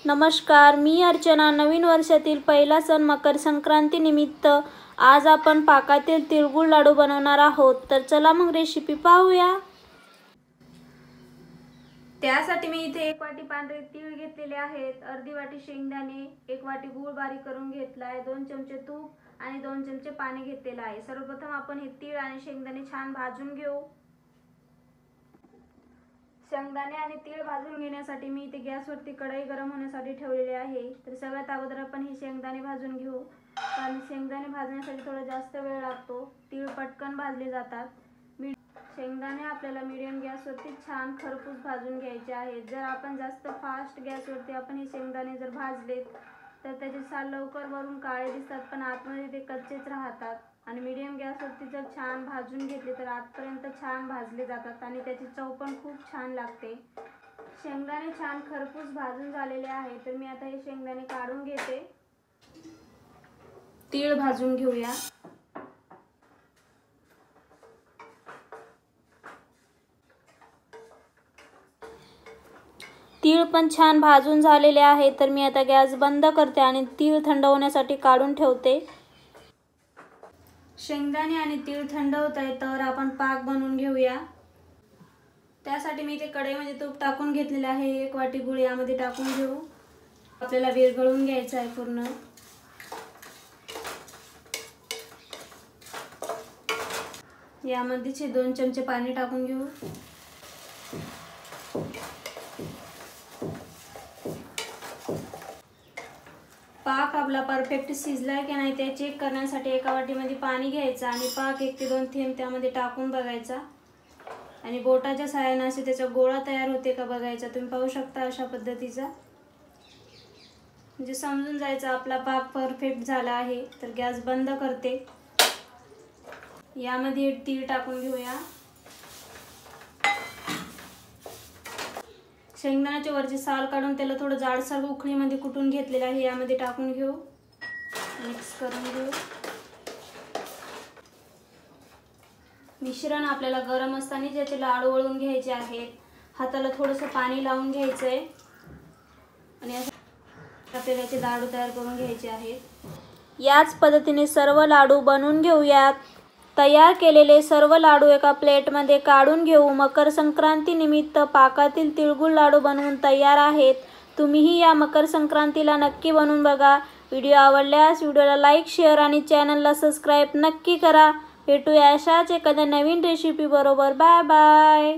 नमस्कार, मी अर्चना। नवीन वर्षातील पहिला सण मकर संक्रांती निमित्त आज आपण पाकातील तिळगुळ लाडू बनवणार आहोत। तर चला मग रेसिपी पाहूया। त्यासाठी मी इथे 1 वाटी पांढरे तीळ घेतलेले आहेत, अर्धी वाटी शेंगदाणे, 1 वाटी गूळ बारीक करून घेतलाय, 2 चमचे तूप आणि 2 चमचे पाणी घेतलेले आहे। सर्वप्रथम आपण हे तीळ आणि शेंगदाणे छान भाजून घेऊ। शेंगदाणे आणि तीळ भाजून घेण्यासाठी मी इथे गॅसवरती कढई गरम होण्यासाठी ठेवलेली आहे। तर सगळ्यात अगोदर आपण हे शेंगदाणे भाजून घेऊ, कारण शेंगदाणे भाजण्यासाठी थोडा जास्त वेळ लागतो। तीळ पटकन भाजले जातात। शेंगदाणे आपल्याला मीडियम गॅसवरती छान खरपूस भाजून घ्यायचे आहेत। जर आपण जास्त फास्ट गॅसवरती आपण हे शेंगदाणे जर भाजलेत तर त्याचे साल लवकर वरून काळे दिसतात, पण आतमध्ये ते कच्चेच राहतात। आणि मीडियम गॅसवरती जर छान भाजून घेतले तर आतपर्यंत छान भाजले जातात आणि त्याची चव पण खूप छान लागते। शेंगदाणे छान खरपूस भाजून झालेले आहे, तर मी आता हे शेंगदाणे काढून घेते। तीळ भाजून घेऊया। तीळ पण छान भाजून झालेले आहे, तर मी आता गॅस बंद करते आणि तीळ थंड होण्यासाठी काढून ठेवते। शेंगदाणे आणि तीळ थंड होत आहे, तर आपण पाक बनवून घेऊया। त्यासाठी मी इथे कढईमध्ये तूप टाकून घेतलेले आहे। 1 वाटी गूळ यामध्ये टाकून घेऊ। आपल्याला विरघळून घ्यायचा आहे पूर्ण। यामध्ये 2 चमचे पाणी टाकून घेऊ। पाक आपला परफेक्ट शिजलाय की नाही ते चेक करण्यासाठी एका वाटीमध्ये पाणी घ्यायचं आणि पाक 1 ते 2 थेंब त्यामध्ये टाकून बघायचा आणि बोटाच्या सहाय्याने असे त्याचा गोळा तयार होते का बघायचा। तुम्ही पाहू शकता अशा पद्धतीचा, म्हणजे समजून जायचं आपला पाक परफेक्ट झाला आहे। तर गॅस बंद करते। यामध्ये तीळ टाकून घेऊया। शेंगदाण्याचे वरचे साल काढून त्याला थोडं जाडसर उखळीमध्ये कुटून घेतलेलं आहे, यामध्ये टाकून घेऊ। मिक्स करून घेऊ। मिश्रण आपल्याला गरम असताना ज्याचे लाडू वळून घ्यायचे आहेत। हाताला थोडंसं पाणी लावून घ्यायचंय आणि आपल्याला याचे लाडू तयार करून घ्यायचे आहेत। याच पद्धतीने सर्व लाडू बनवून घेऊयात। तयार केलेले सर्व लाडू एका प्लेटमध्ये काढून घेऊ। मकर संक्रांती निमित्त पाकातील तिळगुळ लाडू बनवून तयार आहेत। तुम्हीही या मकर संक्रांतीला नक्की बनवून बघा। व्हिडिओ आवडल्यास व्हिडिओला लाईक, शेअर आणि चॅनलला सबस्क्राईब नक्की करा। भेटूया अशाच एखाद्या नवीन रेसिपी बरोबर। Bye bye.